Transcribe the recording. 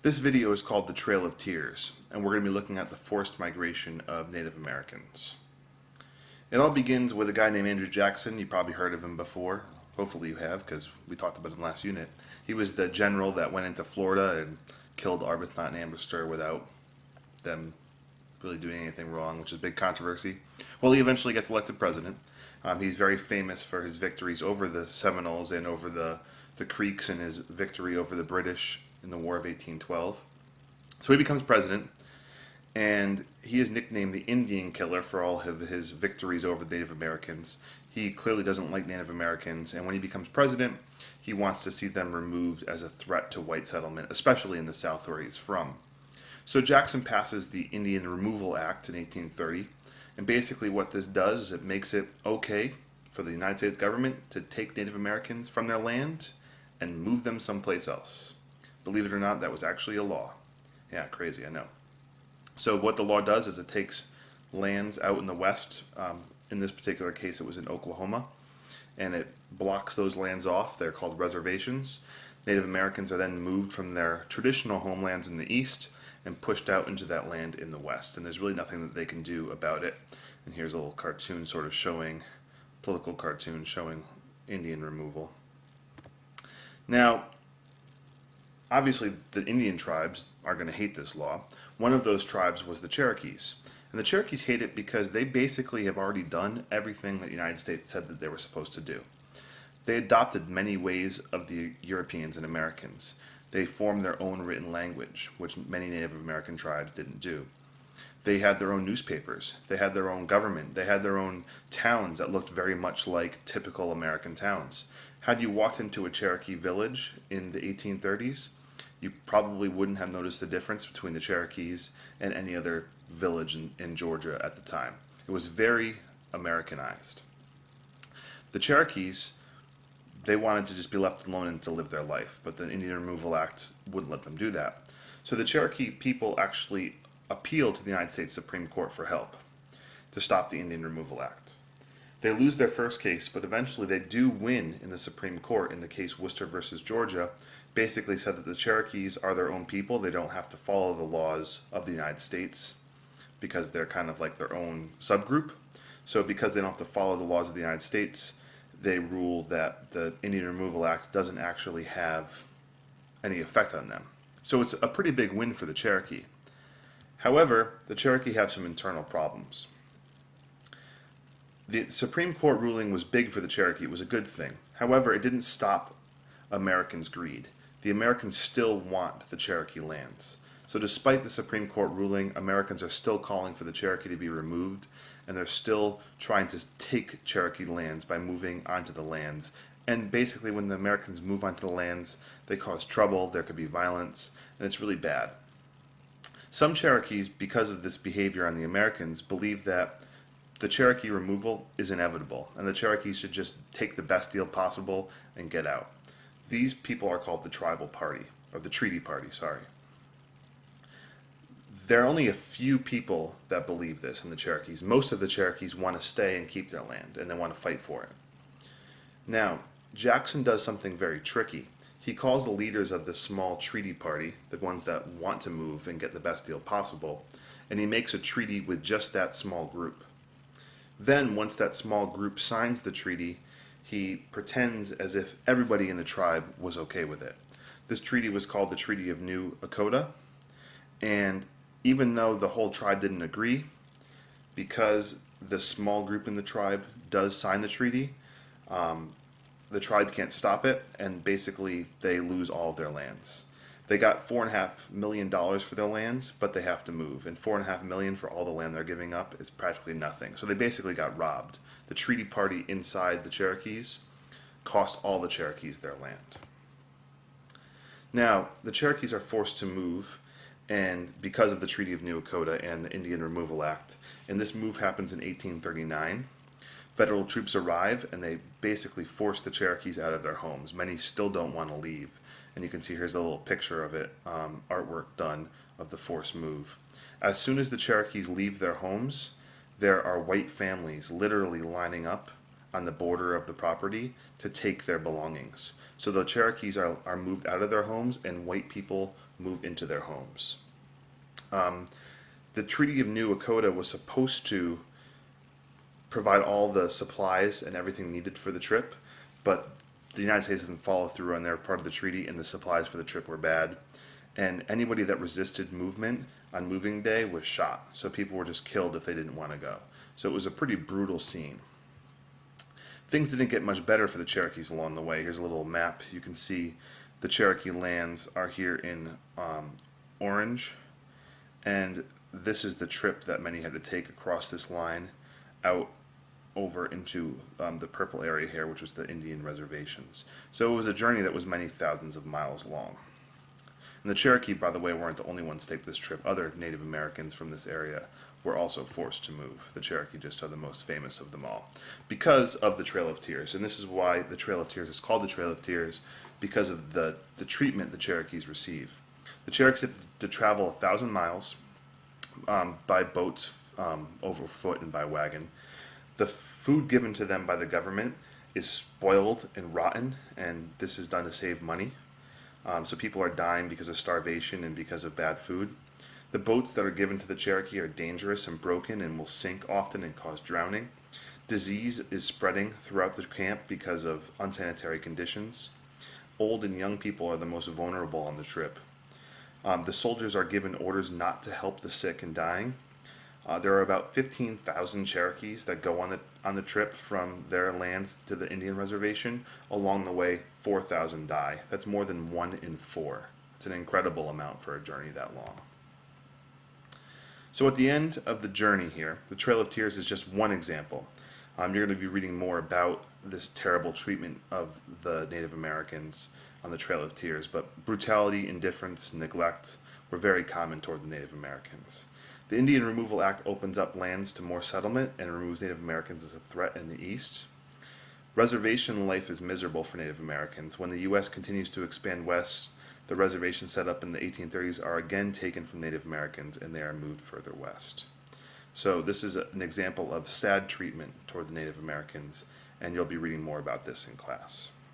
This video is called The Trail of Tears, and we're going to be looking at the forced migration of Native Americans. It all begins with a guy named Andrew Jackson. You probably heard of him before. Hopefully you have, because we talked about him last unit. He was the general that went into Florida and killed Arbuthnot and Ambrister without them really doing anything wrong, which is a big controversy. Well, he eventually gets elected president. He's very famous for his victories over the Seminoles and over the Creeks, and his victory over the British in the War of 1812. So he becomes president, and he is nicknamed the Indian Killer for all of his victories over the Native Americans. He clearly doesn't like Native Americans, and when he becomes president, he wants to see them removed as a threat to white settlement, especially in the South where he's from. So Jackson passes the Indian Removal Act in 1830, and basically what this does is it makes it okay for the United States government to take Native Americans from their land and move them someplace else. Believe it or not, that was actually a law. Yeah, crazy, I know. So what the law does is it takes lands out in the West. In this particular case, it was in Oklahoma, and it blocks those lands off. They're called reservations. Native Americans are then moved from their traditional homelands in the East and pushed out into that land in the West, and there's really nothing that they can do about it. And here's a little cartoon sort of showing, political cartoon showing Indian removal. Now, obviously the Indian tribes are going to hate this law. One of those tribes was the Cherokees. And the Cherokees hate it because they basically have already done everything that the United States said that they were supposed to do. They adopted many ways of the Europeans and Americans. They formed their own written language, which many Native American tribes didn't do. They had their own newspapers. They had their own government. They had their own towns that looked very much like typical American towns. Had you walked into a Cherokee village in the 1830s, you probably wouldn't have noticed the difference between the Cherokees and any other village in Georgia at the time. It was very Americanized. The Cherokees, they wanted to just be left alone and to live their life, but the Indian Removal Act wouldn't let them do that. So the Cherokee people actually appealed to the United States Supreme Court for help to stop the Indian Removal Act. They lose their first case, but eventually they do win in the Supreme Court in the case Worcester versus Georgia. Basically said that the Cherokees are their own people. They don't have to follow the laws of the United States because they're kind of like their own subgroup. So because they don't have to follow the laws of the United States, they rule that the Indian Removal Act doesn't actually have any effect on them. So it's a pretty big win for the Cherokee. However, the Cherokee have some internal problems. The Supreme Court ruling was big for the Cherokee. It was a good thing. However, it didn't stop Americans' greed. The Americans still want the Cherokee lands. So despite the Supreme Court ruling, Americans are still calling for the Cherokee to be removed, and they're still trying to take Cherokee lands by moving onto the lands. And basically when the Americans move onto the lands, they cause trouble, there could be violence, and it's really bad. Some Cherokees, because of this behavior on the Americans, believe that the Cherokee removal is inevitable, and the Cherokees should just take the best deal possible and get out. These people are called the Tribal Party, or the Treaty Party, sorry. There are only a few people that believe this in the Cherokees. Most of the Cherokees want to stay and keep their land, and they want to fight for it. Now, Jackson does something very tricky. He calls the leaders of this small treaty party, the ones that want to move and get the best deal possible, and he makes a treaty with just that small group. Then, once that small group signs the treaty, he pretends as if everybody in the tribe was okay with it. This treaty was called the Treaty of New Echota, and even though the whole tribe didn't agree, because the small group in the tribe does sign the treaty, the tribe can't stop it, and basically they lose all of their lands. They got $4.5 million for their lands, but they have to move. And $4.5 million for all the land they're giving up is practically nothing. So they basically got robbed. The treaty party inside the Cherokees cost all the Cherokees their land. Now, the Cherokees are forced to move, and because of the Treaty of New Echota and the Indian Removal Act, and this move happens in 1839, federal troops arrive and they basically force the Cherokees out of their homes. Many still don't want to leave. And you can see here's a little picture of it, artwork done of the forced move. As soon as the Cherokees leave their homes, there are white families literally lining up on the border of the property to take their belongings. So the Cherokees are moved out of their homes and white people move into their homes. The Treaty of New Echota was supposed to provide all the supplies and everything needed for the trip, but the United States doesn't follow through on their part of the treaty, and the supplies for the trip were bad. And anybody that resisted movement on moving day was shot. So people were just killed if they didn't want to go. So it was a pretty brutal scene. Things didn't get much better for the Cherokees along the way. Here's a little map. You can see the Cherokee lands are here in orange, and this is the trip that many had to take across this line out over into the purple area here, which was the Indian reservations. So it was a journey that was many thousands of miles long. And the Cherokee, by the way, weren't the only ones to take this trip. Other Native Americans from this area were also forced to move. The Cherokee just are the most famous of them all because of the Trail of Tears. And this is why the Trail of Tears is called the Trail of Tears, because of the treatment the Cherokees receive. The Cherokees have to travel 1,000 miles by boats, over foot, and by wagon. The food given to them by the government is spoiled and rotten, and this is done to save money. So people are dying because of starvation and because of bad food. The boats that are given to the Cherokee are dangerous and broken and will sink often and cause drowning. Disease is spreading throughout the camp because of unsanitary conditions. Old and young people are the most vulnerable on the trip. The soldiers are given orders not to help the sick and dying. There are about 15,000 Cherokees that go on the trip from their lands to the Indian reservation. Along the way, 4,000 die. That's more than 1 in 4. It's an incredible amount for a journey that long. So at the end of the journey here, the Trail of Tears is just one example. You're going to be reading more about this terrible treatment of the Native Americans on the Trail of Tears, but brutality, indifference, neglect were very common toward the Native Americans. The Indian Removal Act opens up lands to more settlement and removes Native Americans as a threat in the East. Reservation life is miserable for Native Americans. When the U.S. continues to expand west, the reservations set up in the 1830s are again taken from Native Americans and they are moved further west. So this is an example of sad treatment toward the Native Americans, and you'll be reading more about this in class.